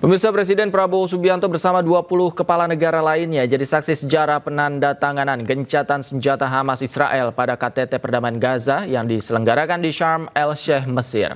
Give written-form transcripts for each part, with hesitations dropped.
Pemirsa, Presiden Prabowo Subianto bersama 20 kepala negara lainnya jadi saksi sejarah penandatanganan gencatan senjata Hamas Israel pada KTT Perdamaian Gaza yang diselenggarakan di Sharm el-Sheikh, Mesir.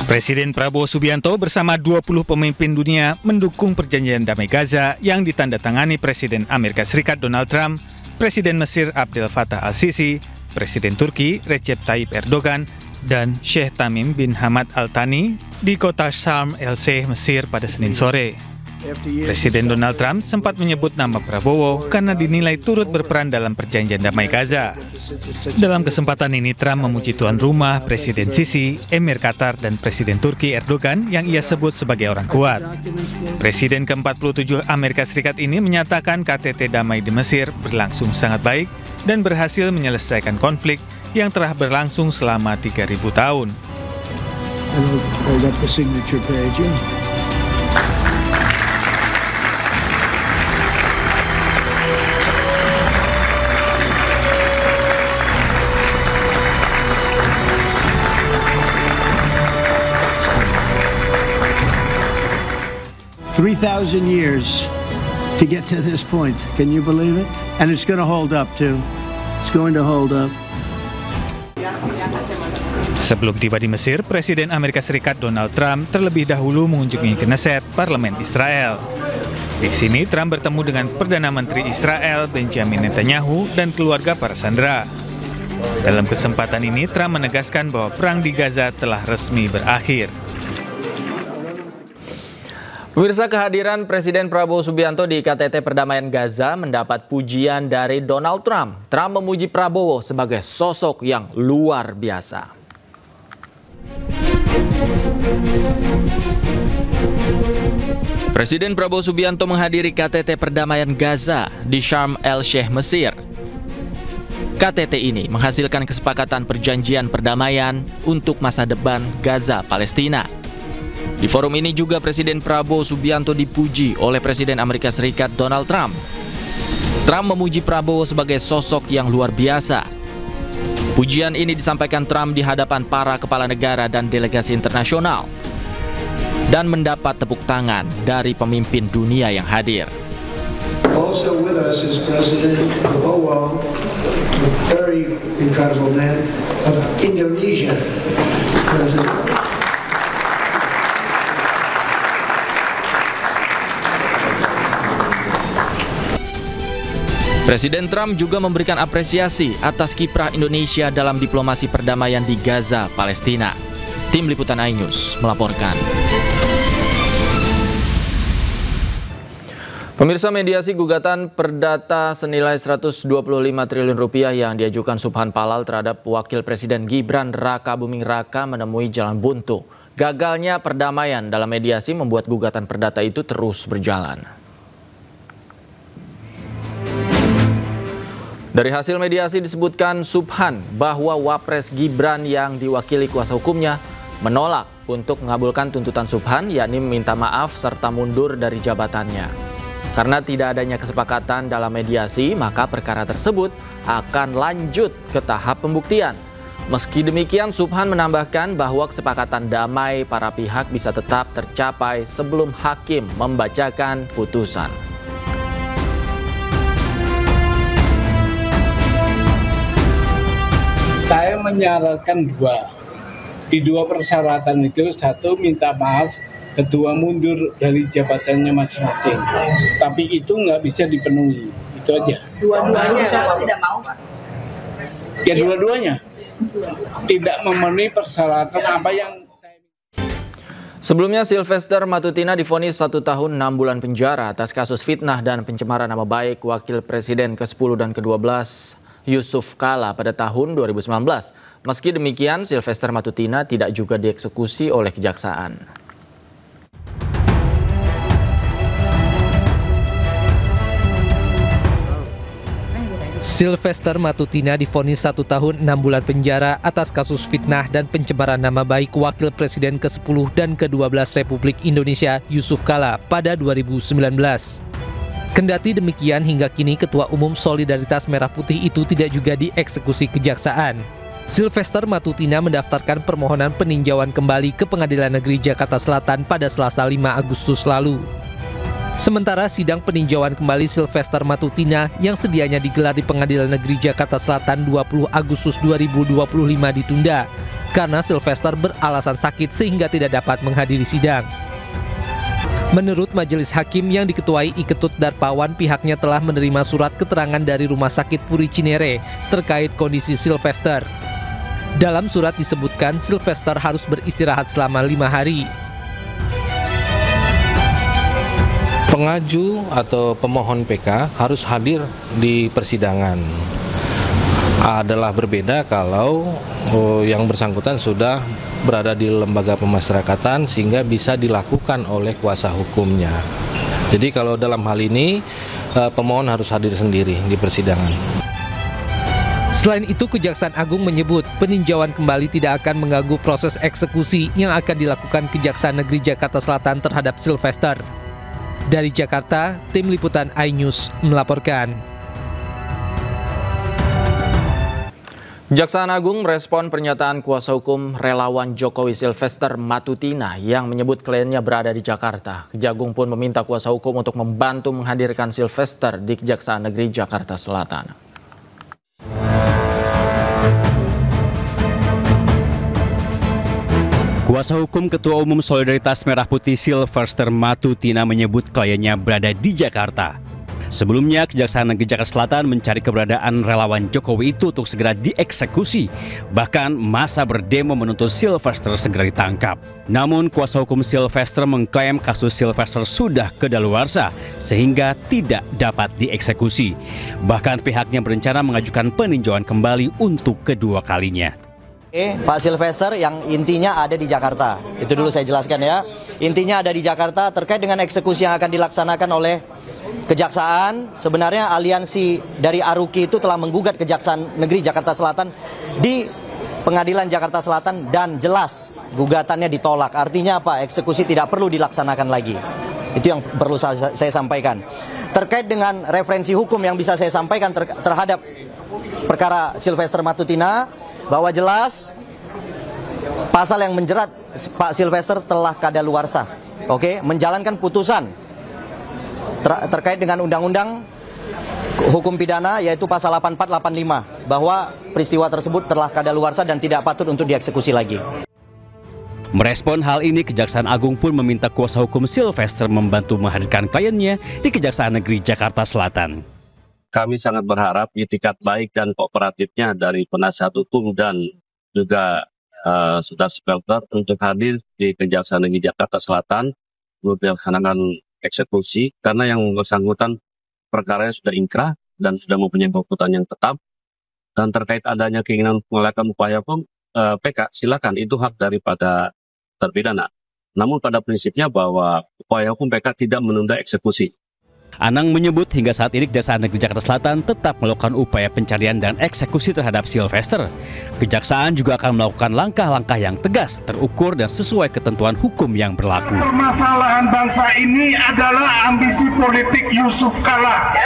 Presiden Prabowo Subianto bersama 20 pemimpin dunia mendukung perjanjian damai Gaza yang ditandatangani Presiden Amerika Serikat Donald Trump, Presiden Mesir Abdel Fattah al-Sisi, Presiden Turki Recep Tayyip Erdogan, dan Sheikh Tamim bin Hamad Al Thani di kota Sharm el-Sheikh, Mesir pada Senin sore. Presiden Donald Trump sempat menyebut nama Prabowo karena dinilai turut berperan dalam perjanjian damai Gaza. Dalam kesempatan ini, Trump memuji tuan rumah, Presiden Sisi, Emir Qatar, dan Presiden Turki Erdogan yang ia sebut sebagai orang kuat. Presiden ke-47 Amerika Serikat ini menyatakan KTT damai di Mesir berlangsung sangat baik dan berhasil menyelesaikan konflik yang telah berlangsung selama 3.000 tahun. $3,000 years to get to this point. Can you believe it? And it's going to hold up too. It's going to hold up. Sebelum tiba di Mesir, Presiden Amerika Serikat Donald Trump terlebih dahulu mengunjungi Knesset, parlemen Israel. Di sini, Trump bertemu dengan Perdana Menteri Israel Benjamin Netanyahu dan keluarga para sandera. Dalam kesempatan ini, Trump menegaskan bahwa perang di Gaza telah resmi berakhir. Pemirsa, kehadiran Presiden Prabowo Subianto di KTT Perdamaian Gaza mendapat pujian dari Donald Trump. Trump memuji Prabowo sebagai sosok yang luar biasa. Presiden Prabowo Subianto menghadiri KTT Perdamaian Gaza di Sharm el-Sheikh, Mesir. KTT ini menghasilkan kesepakatan perjanjian perdamaian untuk masa depan Gaza, Palestina. Di forum ini juga Presiden Prabowo Subianto dipuji oleh Presiden Amerika Serikat Donald Trump. Trump memuji Prabowo sebagai sosok yang luar biasa. Pujian ini disampaikan Trump di hadapan para kepala negara dan delegasi internasional dan mendapat tepuk tangan dari pemimpin dunia yang hadir. Also with us is President Prabowo, a very incredible man of Indonesia. Presiden Trump juga memberikan apresiasi atas kiprah Indonesia dalam diplomasi perdamaian di Gaza, Palestina. Tim Liputan iNews melaporkan. Pemirsa, mediasi gugatan perdata senilai 125 triliun rupiah yang diajukan Subhan Palal terhadap Wakil Presiden Gibran Raka Buming Raka menemui jalan buntu. Gagalnya perdamaian dalam mediasi membuat gugatan perdata itu terus berjalan. Dari hasil mediasi disebutkan Subhan bahwa Wapres Gibran yang diwakili kuasa hukumnya menolak untuk mengabulkan tuntutan Subhan, yakni meminta maaf serta mundur dari jabatannya. Karena tidak adanya kesepakatan dalam mediasi, maka perkara tersebut akan lanjut ke tahap pembuktian. Meski demikian, Subhan menambahkan bahwa kesepakatan damai para pihak bisa tetap tercapai sebelum hakim membacakan putusan. Saya menyarankan di dua persyaratan itu, satu minta maaf, kedua mundur dari jabatannya masing-masing. Tapi itu nggak bisa dipenuhi, itu aja. Dua-duanya tidak mau, Pak? Ya dua-duanya tidak memenuhi persyaratan apa yang saya... Sebelumnya, Sylvester Matutina divonis 1 tahun 6 bulan penjara atas kasus fitnah dan pencemaran nama baik Wakil Presiden ke-10 dan ke-12 Yusuf Kala pada tahun 2019. Meski demikian, Sylvester Matutina tidak juga dieksekusi oleh kejaksaan. Sylvester Matutina divonis 1 tahun 6 bulan penjara atas kasus fitnah dan pencemaran nama baik Wakil Presiden ke-10 dan ke-12 Republik Indonesia Yusuf Kala pada 2019. Kendati demikian, hingga kini Ketua Umum Solidaritas Merah Putih itu tidak juga dieksekusi kejaksaan. Sylvester Matutina mendaftarkan permohonan peninjauan kembali ke Pengadilan Negeri Jakarta Selatan pada Selasa 5 Agustus lalu. Sementara sidang peninjauan kembali Sylvester Matutina yang sedianya digelar di Pengadilan Negeri Jakarta Selatan 20 Agustus 2025 ditunda karena Sylvester beralasan sakit sehingga tidak dapat menghadiri sidang. Menurut majelis hakim yang diketuai Iketut Darpawan, pihaknya telah menerima surat keterangan dari Rumah Sakit Puri Cinere terkait kondisi Sylvester. Dalam surat disebutkan Sylvester harus beristirahat selama 5 hari. Pengaju atau pemohon PK harus hadir di persidangan. Adalah berbeda kalau yang bersangkutan sudah berada di lembaga pemasyarakatan sehingga bisa dilakukan oleh kuasa hukumnya. Jadi kalau dalam hal ini pemohon harus hadir sendiri di persidangan. Selain itu, Kejaksaan Agung menyebut peninjauan kembali tidak akan mengganggu proses eksekusi yang akan dilakukan Kejaksaan Negeri Jakarta Selatan terhadap Sylvester. Dari Jakarta, Tim Liputan iNews melaporkan. Kejaksaan Agung merespon pernyataan kuasa hukum relawan Jokowi Sylvester Matutina yang menyebut kliennya berada di Jakarta. Kejagung pun meminta kuasa hukum untuk membantu menghadirkan Sylvester di Kejaksaan Negeri Jakarta Selatan. Kuasa hukum Ketua Umum Solidaritas Merah Putih Sylvester Matutina menyebut kliennya berada di Jakarta. Sebelumnya, Kejaksaan Negeri Jakarta Selatan mencari keberadaan relawan Jokowi itu untuk segera dieksekusi. Bahkan masa berdemo menuntut Sylvester segera ditangkap. Namun, kuasa hukum Sylvester mengklaim kasus Sylvester sudah kedaluarsa sehingga tidak dapat dieksekusi. Bahkan pihaknya berencana mengajukan peninjauan kembali untuk kedua kalinya. Pak Sylvester yang intinya ada di Jakarta. Itu dulu saya jelaskan ya. Intinya ada di Jakarta terkait dengan eksekusi yang akan dilaksanakan oleh Kejaksaan. Sebenarnya aliansi dari Aruki itu telah menggugat Kejaksaan Negeri Jakarta Selatan di Pengadilan Jakarta Selatan dan jelas gugatannya ditolak. Artinya apa? Eksekusi tidak perlu dilaksanakan lagi. Itu yang perlu saya sampaikan. Terkait dengan referensi hukum yang bisa saya sampaikan terhadap perkara Sylvester Matutina, bahwa jelas pasal yang menjerat Pak Sylvester telah kadaluarsa, menjalankan putusan terkait dengan undang-undang hukum pidana yaitu pasal 8485 bahwa peristiwa tersebut telah kadaluarsa dan tidak patut untuk dieksekusi lagi. Merespon hal ini, Kejaksaan Agung pun meminta kuasa hukum Sylvester membantu menghadirkan kliennya di Kejaksaan Negeri Jakarta Selatan. Kami sangat berharap itikat baik dan kooperatifnya dari penasihat hukum dan juga saudara Sylvester untuk hadir di Kejaksaan Negeri Jakarta Selatan untuk dilaksanakan eksekusi karena yang bersangkutan perkaranya sudah inkrah dan sudah mempunyai bukti yang tetap, dan terkait adanya keinginan melakukan upaya hukum PK silakan, itu hak daripada terpidana. Namun pada prinsipnya bahwa upaya hukum PK tidak menunda eksekusi. Anang menyebut hingga saat ini Kejaksaan Negeri Jakarta Selatan tetap melakukan upaya pencarian dan eksekusi terhadap Sylvester. Kejaksaan juga akan melakukan langkah-langkah yang tegas, terukur dan sesuai ketentuan hukum yang berlaku. Permasalahan bangsa ini adalah ambisi politik Yusuf Kala.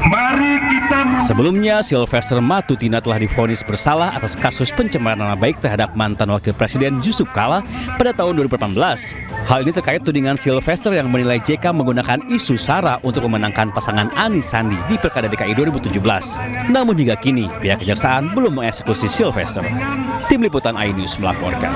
Mari kita... Sebelumnya, Sylvester Matutina telah divonis bersalah atas kasus pencemaran nama baik terhadap mantan Wakil Presiden Yusuf Kala pada tahun 2018. Hal ini terkait tudingan Sylvester yang menilai JK menggunakan isu SARA untuk memenangkan pasangan Anies Sandi di Pilkada DKI 2017. Namun hingga kini, pihak Kejaksaan belum mengeksekusi Sylvester. Tim Liputan iNews melaporkan.